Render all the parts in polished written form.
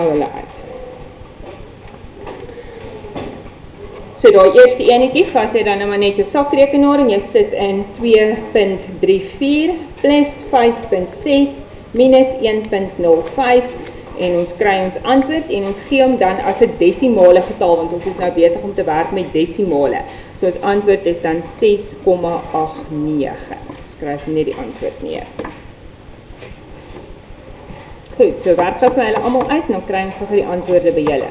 hulle uit. So daai eerste enetjie, vat jy dan nou maar net jou sakrekenaar en jy sit in 2.34 plus 5.6 minus 1.05 en ons kry ons antwoord en ons gee hom dan as 'n desimale getal, want ons is nou besig om te werk met desimale. So ons antwoord is dan 6,89. Skryf net die antwoord neer. Goed, so werk gou vir hulle almal uit en dan kry ons gou die antwoorde by julle.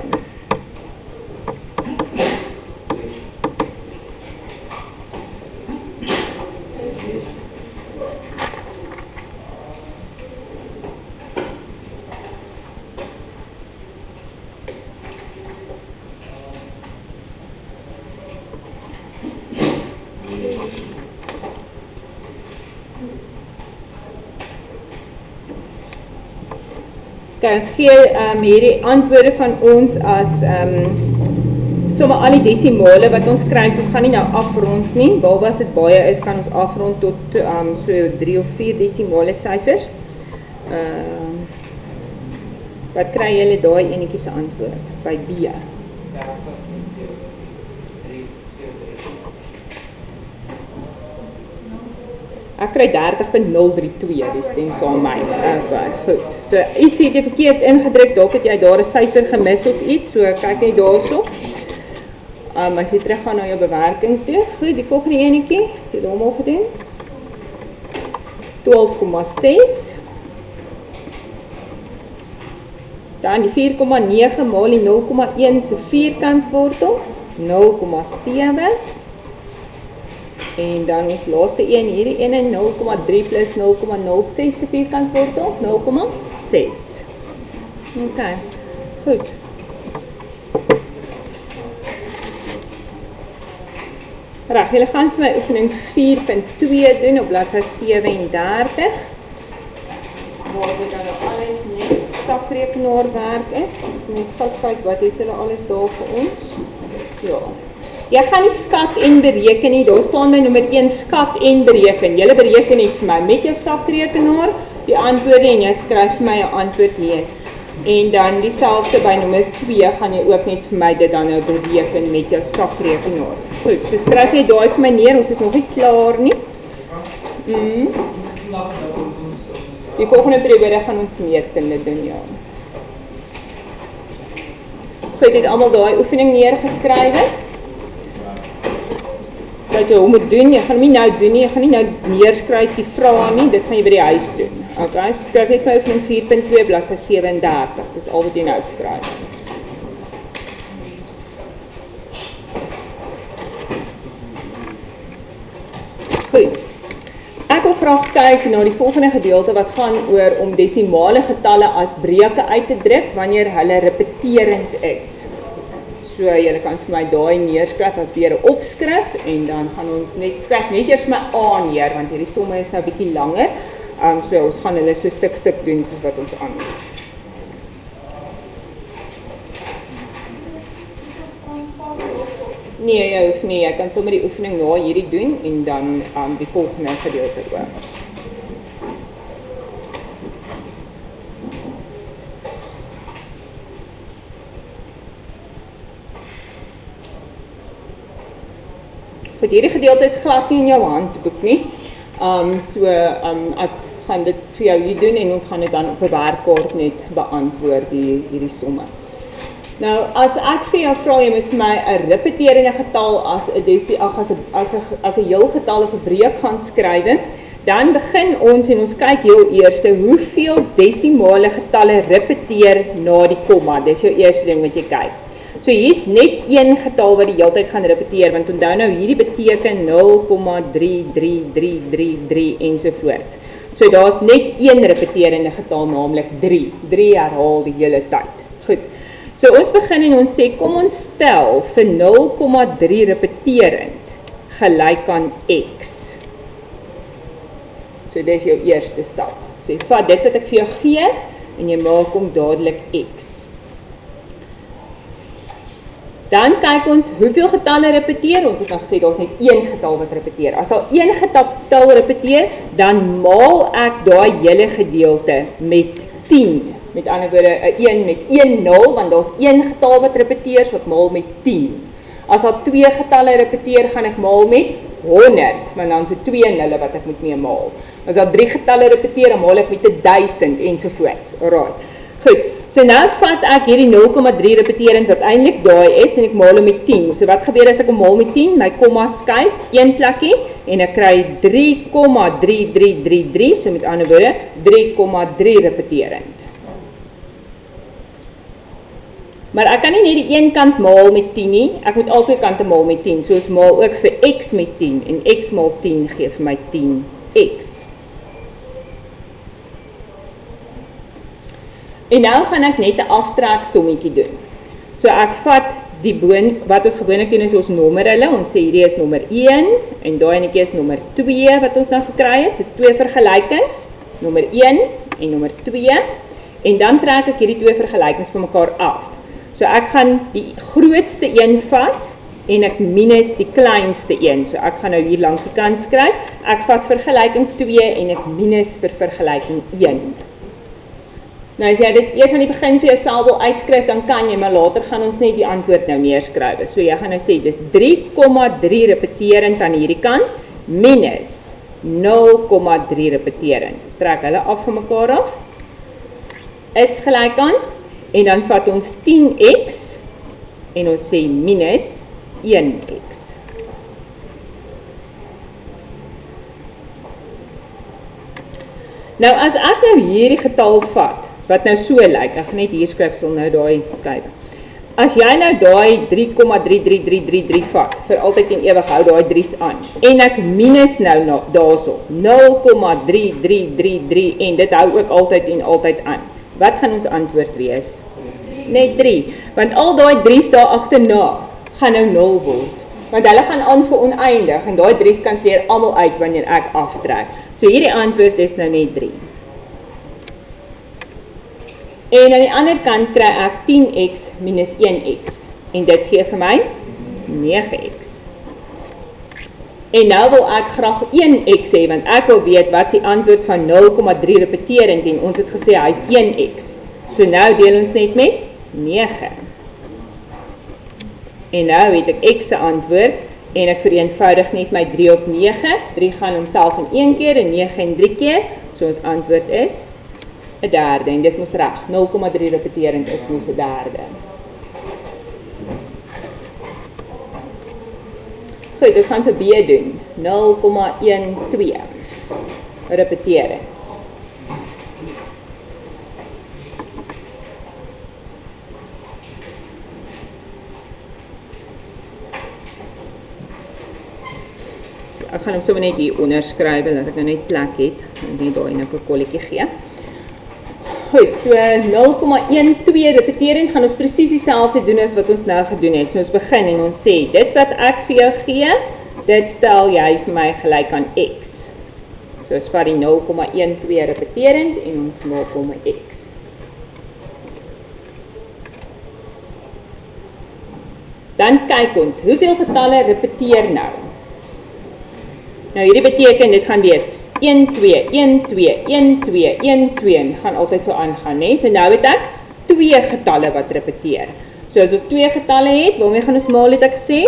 Ons gee hierdie antwoorde van ons as sommer al die desimale wat ons kry, ons gaan nie nou afrond nie, behalwe as dit baie is, kan ons afrond tot so 3 of 4 desimale syfers. Wat kry julle daai enetjie se antwoord by B? Ek kry 30.032, die stem saam my. Goed. So, iets het jy verkeerd ingedruk, dalk het jy daar 'n syfer gemis of iets, so kyk net daarso. As jy terug gaan na jou bewerking toe, goed, die volgende enetjie, het jy hom al gedoen? 12,6. Dan die 4,9 maal die 0,1 se vierkantwortel, 0,7. En dan ons laaste een, hierdie ene 0,3 plus 0,06 se vierkantwortel, 0,6. Ok, goed. Reg, julle gaan vir my oefening 4.2 doen op bladsy 37. Waar dit dan alles net sakrekenaar werk is. Net kyk wat het hulle alles daar vir ons. Ja. Jy gaan nie skat en bereken nie, daar staan my nommer 1 skat en bereken. Julle bereken net vir my met jou sakrekenaar die antwoorde en jy skryf vir my 'n antwoord neer. En dan dieselfde by nommer 2 gaan jy ook net vir my dit dan nou bereken met jou sakrekenaar. Goed, so skryf jy daai vir my neer, ons is nog nie klaar nie. Die volgende periode gaan ons meetkunde doen, ja. So jy het almal daai oefening neergeskryf. Wat jy moet doen, jy gaan nie nou doen nie, jy gaan nie nou neerskryf die vrae nie, dit gaan jy by die huis doen. Okay, skryf net my oefening 4.2 bladsy 37, dis al wat jy nou skryf. Goed, ek wil graag kyk na die volgende gedeelte wat gaan oor om desimale getalle as breuke uit te druk wanneer hulle repeterend is. So, julle kan vir my daai neerskryf as weer 'n opskrif en dan gaan ons net skryf net eers my A neer want hierdie somme is nou bietjie langer. So ons gaan hulle so stuk doen soos wat ons aan. Nee, jy hoef nie, jy kan sommer die oefening na hierdie doen en dan die volgende gedeelte ook. Goed, hierdie gedeelte is glad nie in jou handboek nie. Ek gaan dit vir jou hier doen en ons gaan dit dan op 'n werkkaart net beantwoord hierdie somme. Nou, as ek vir jou vra jy moet vir my 'n repeterende getal as 'n heel getal of 'n breuk gaan skryf, dan begin ons en ons kyk heel eers hoeveel desimale getalle repeteer na die komma. Dis jou eerste ding wat jy kyk. So hier is net een getal wat die hele tyd gaan repeteer, want onthou nou hierdie beteken 0,3333 ensovoorts. So daar's net een repeterende getal, naamlik 3. 3 herhaal die hele tyd. Goed. So ons begin en ons sê, kom ons stel vir 0,3 repeterend gelyk aan x. So dis jou eerste stap. So jy vat dit wat ek vir jou gee en jy maak hom dadelik x. Dan kyk ons hoeveel getalle repeteer, ons het al gesê daar's net een getal wat repeteer. As al een getal repeteer, dan maal ek daai hele gedeelte met 10. met ander woorde 'n 1 met 1 0, want daar's 1 getal wat repeteer, so ek maal met 10. As daar 2 getalle repeteer, gaan ek maal met 100, want dan is dit 2 nulle wat ek moet mee maal. As daar 3 getalle repeteer, dan maal ek met 1000 ensovoorts. Alright. Goed, so nou vat ek hierdie 0,3 repeterend wat eintlik daai is en ek maal hom met 10. So wat gebeur as ek hom maal met 10? My komma skuif, 1 plekkie en ek kry 3,3333, so met ander woorde 3,3 repeterend. Maar ek kan nie net die een kant maal met 10 nie, ek moet albei kante maal met 10, soos maal ook vir x met 10, en x maal 10 gee vir my 10x. En nou gaan ek net 'n aftreksommetjie doen. So ek vat die wat ons gewoonlik doen is ons nommer hulle, ons sê hierdie is nommer 1, en daai enetjie is nommer 2 wat ons nou gekry het, so 2 vergelykings, nommer 1 en nommer 2, en dan trek ek hierdie 2 vergelykings van mekaar af. So ek gaan die grootste een vat, en ek minus die kleinste een, so ek gaan nou hier langs die kant skryf, ek vat vergelykings 2 en ek minus vir vergelyking 1. Nou as jy dit eers aan die begin vir jouself wil uitskryf, dan kan jy, maar later gaan ons net die antwoord nou neerskryf. So jy gaan nou sê, dis 3,3 repeterend aan hierdie kant, minus 0,3 repeterend. Trek hulle af van mekaar af, is gelyk aan, en dan vat ons 10x, en ons sê minus 1x. Nou as ek nou hierdie getal vat, wat nou so lyk, ek gaan net hier skryf, sal nou daai kyk. As jy nou daai 3,33333 vat, vir altyd en ewig hou daai 3's aan, en ek minus nou daarso, 0,3333, en dit hou ook altyd en altyd aan. Wat gaan ons antwoord wees? Net 3, want al daai 3's daar agterna, gaan nou 0 word, want hulle gaan aan vir oneindig, en daai 3's kan seer almal uit wanneer ek aftrek. So hierdie antwoord is nou net 3. En aan die ander kant kry ek 10x minus 1x, en dit gee vir my 9x. En nou wil ek graag 1x hê, want ek wil weet wat die antwoord van 0,3 repeterend, en ons het gesê hy is 1x. So nou deel ons net met 9. En nou het ek x se antwoord, en ek vereenvoudig net my 3 op 9, 3 gaan homself in 1 keer, en 9 in 3 keer, so ons antwoord is 'n derde, en dit moes reg, 0,3 repeterend is moes 'n derde. Goed, dit gaan vir B doen, 0,12 repeterend. Ek gaan hom sommer net hier onderskryf, dat ek nou net plek het, en nie daai nou 'n kolletjie gee. Goed, so 0,12 repeterend gaan ons presies dieselfde doen as wat ons nou gedoen het. So ons begin en ons sê, dit wat ek vir jou gee, dit stel jy vir my gelyk aan x. So ons vat die 0,12 repeterend en ons maak hom 'n x. Dan kyk ons, hoeveel getalle repeteer nou? Nou hierdie beteken, dit gaan wees 1, 2, 1, 2, 1, 2, 1, 2, en gaan altyd so aangaan, nee? So nou het ek 2 getalle wat repeteer. So as ons 2 getalle het, waarmee gaan ons maal, het ek gesê?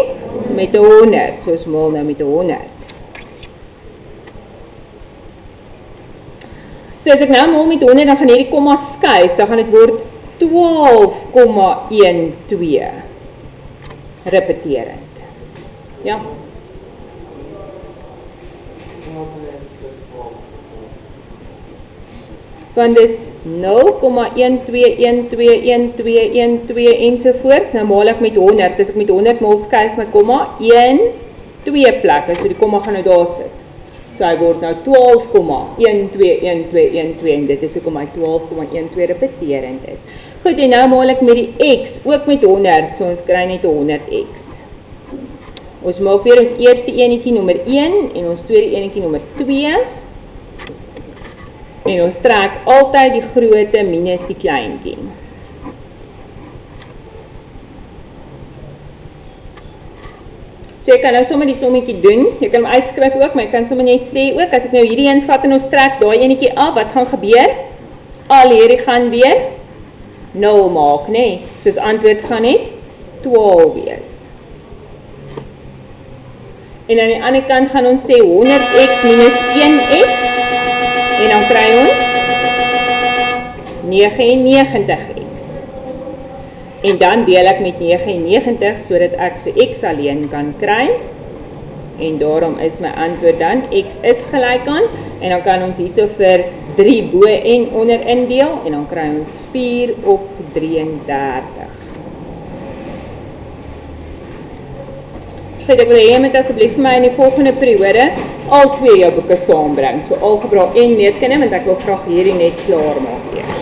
Met 100, so ons maal nou met 100. So as ek nou maal met 100, dan gaan hierdie komma skuif, dan gaan dit word 12,12 repeterend. Ja? Want dit is 0,12121212 ensovoorts, nou maal ek met 100, as ek met 100 maal skuif my komma, 1, 2 plekke, so die komma gaan nou daar sit. So hy word nou 12,121212, en dit is hoekom hy 12,12 repeterend is. Goed, en nou maal ek met die x, ook met 100, so ons kry net 100x. Ons maak weer ons eerste enetjie nommer 1, en ons tweede enetjie nommer 2, en ons trek altyd die grootte minus die kleintjie. So jy kan nou sommer die sommetjie doen, jy kan hom uitskryf ook, maar jy kan sommer net sê ook, as ek nou hierdie een vat en ons trek daai enetjie af, wat gaan gebeur? Al hierdie gaan weer 0 maak, nee. Soos antwoord gaan net 12 wees. En aan die ander kant gaan ons sê 100x minus 1x, en dan kry ons 99x. En dan deel ek met 99, sodat ek vir x alleen kan kry, en daarom is my antwoord dan, x is gelyk aan, en dan kan ons hierso vir 3 bo en onder indeel, en dan kry ons 4 op 33. Ek wil hê jy moet asseblief vir my in die volgende periode al twee jou boeke saambring, so algebra en meetkunde, want ek wil graag hierdie net klaar maak.